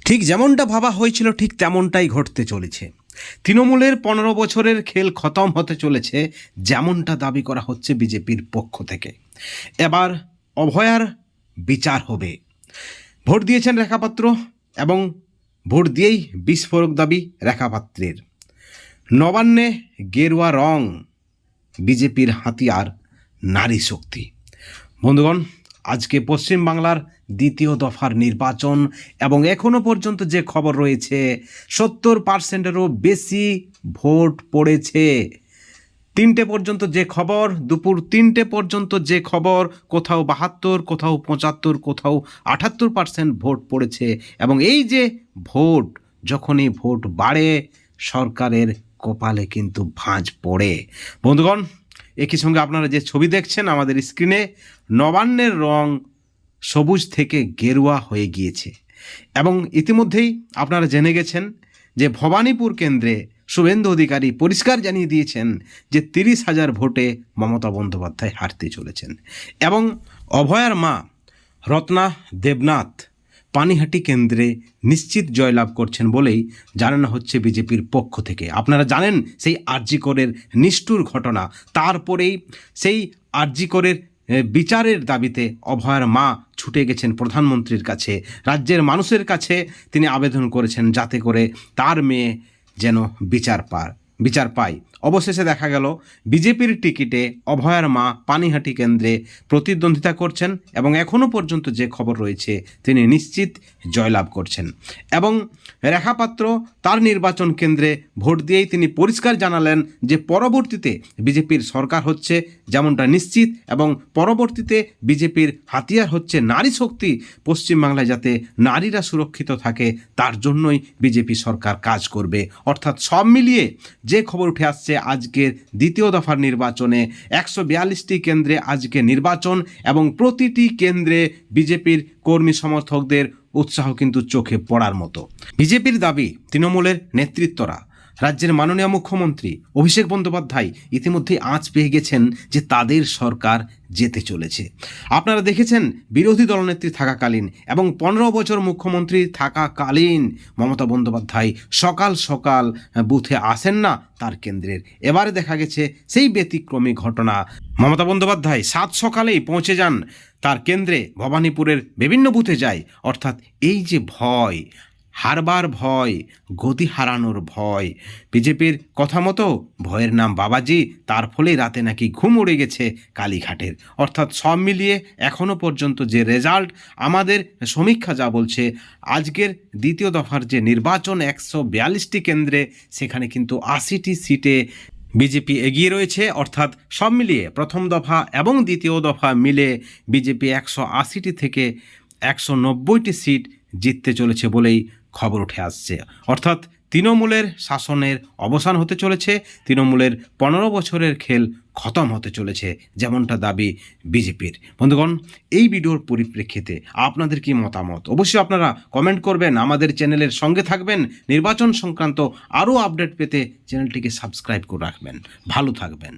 ঠিক যেমনটা ভাবা হয়েছিল ঠিক তেমনটাই ঘটতে চলেছে। তৃণমূলের 15 বছরের খেল খতম হতে চলেছে, যেমনটা দাবি করা হচ্ছে বিজেপির পক্ষ থেকে। এবার অভয়ার বিচার হবে। ভোট দিয়েছেন রেখাপাত্র এবং ভোট দিয়েই বিস্ফোরক দাবি রেখাপাত্রের। নবান্নে গেরুয়া রং, বিজেপির হাতিয়ার নারী শক্তি। বন্ধুগণ, আজকে পশ্চিমবাংলার দ্বিতীয় দফার নির্বাচন এবং এখনও পর্যন্ত যে খবর রয়েছে 70%-এরও বেশি ভোট পড়েছে। 3টে পর্যন্ত যে খবর, দুপুর 3টে পর্যন্ত যে খবর, কোথাও 72, কোথাও 75, কোথাও 78% ভোট পড়েছে। এবং এই যে ভোট, যখনই ভোট বাড়ে সরকারের কপালে কিন্তু ভাঁজ পড়ে। বন্ধুগণ, একই সঙ্গে আপনারা যে ছবি দেখছেন আমাদের স্ক্রিনে, নবান্নের রং সবুজ থেকে গেরুয়া হয়ে গিয়েছে। এবং ইতিমধ্যেই আপনারা জেনে গেছেন যে ভবানীপুর কেন্দ্রে শুভেন্দু অধিকারী পরিষ্কার জানিয়ে দিয়েছেন যে 30,000 ভোটে মমতা বন্দ্যোপাধ্যায় হারতে চলেছেন। এবং অভয়ার মা রত্না দেবনাথ পানিহাটি কেন্দ্রে নিশ্চিত জয়লাভ করছেন বলেই জানানো হচ্ছে বিজেপির পক্ষ থেকে। আপনারা জানেন সেই আরজি করের নিষ্ঠুর ঘটনা, তারপরেই সেই আরজি করের বিচারের দাবিতে অভয়ার মা ছুটে গেছেন প্রধানমন্ত্রীর কাছে, রাজ্যের মানুষের কাছে তিনি আবেদন করেছেন যাতে করে তার মেয়ে যেন বিচার পায়। অবশেষে দেখা গেল বিজেপির টিকিটে অভয়ার মা পানিহাটি কেন্দ্রে প্রতিদ্বন্দ্বিতা করছেন এবং এখনও পর্যন্ত যে খবর রয়েছে তিনি নিশ্চিত জয়লাভ করছেন। এবং রেখাপাত্র তার নির্বাচন কেন্দ্রে ভোট দিয়েই তিনি পরিষ্কার জানালেন যে পরবর্তীতে বিজেপির সরকার হচ্ছে যেমনটা নিশ্চিত, এবং পরবর্তীতে বিজেপির হাতিয়ার হচ্ছে নারী শক্তি। পশ্চিমবাংলায় যাতে নারীরা সুরক্ষিত থাকে তার জন্যই বিজেপি সরকার কাজ করবে। অর্থাৎ সব মিলিয়ে যে খবর উঠে আসছে, আজকের দ্বিতীয় দফার নির্বাচনে 142টি কেন্দ্রে আজকে নির্বাচন এবং প্রতিটি কেন্দ্রে বিজেপির কর্মী সমর্থকদের উৎসাহ কিন্তু চোখে পড়ার মতো। বিজেপির দাবি, তৃণমূলের নেতৃত্বরা, রাজ্যের মাননীয় মুখ্যমন্ত্রী অভিষেক বন্দ্যোপাধ্যায় ইতিমধ্যেই আঁচ পেয়ে গেছেন যে তাদের সরকার যেতে চলেছে। আপনারা দেখেছেন বিরোধী দলনেত্রী থাকাকালীন এবং 15 বছর মুখ্যমন্ত্রী থাকাকালীন মমতা বন্দ্যোপাধ্যায় সকাল সকাল বুথে আসেন না তার কেন্দ্রের। এবারে দেখা গেছে সেই ব্যতিক্রমী ঘটনা। মমতা বন্দ্যোপাধ্যায় 7 সকালেই পৌঁছে যান তার কেন্দ্রে, ভবানীপুরের বিভিন্ন বুথে যায়। অর্থাৎ এই যে ভয়, হারবার ভয়, গতি হারানোর ভয়, বিজেপির কথা মতো ভয়ের নাম বাবাজি, তার ফলেই রাতে নাকি ঘুম উড়ে গেছে কালীঘাটের। অর্থাৎ সব মিলিয়ে এখনও পর্যন্ত যে রেজাল্ট, আমাদের সমীক্ষা যা বলছে, আজকের দ্বিতীয় দফার যে নির্বাচন 142টি কেন্দ্রে, সেখানে কিন্তু 80টি সিটে বিজেপি এগিয়ে রয়েছে। অর্থাৎ সব মিলিয়ে প্রথম দফা এবং দ্বিতীয় দফা মিলে বিজেপি 180টি থেকে 190টি সিট জিততে চলেছে বলেই খবর উঠে আসছে। অর্থাৎ তৃণমূলের শাসনের অবসান হতে চলেছে, তৃণমূলের 15 বছরের খেল খতম হতে চলেছে, যেমনটা দাবি বিজেপির। বন্ধুগণ, এই ভিডিওর পরিপ্রেক্ষিতে আপনাদের কি মতামত অবশ্যই আপনারা কমেন্ট করবেন, আমাদের চ্যানেলের সঙ্গে থাকবেন। নির্বাচন সংক্রান্ত আরও আপডেট পেতে চ্যানেলটিকে সাবস্ক্রাইব করে রাখবেন। ভালো থাকবেন।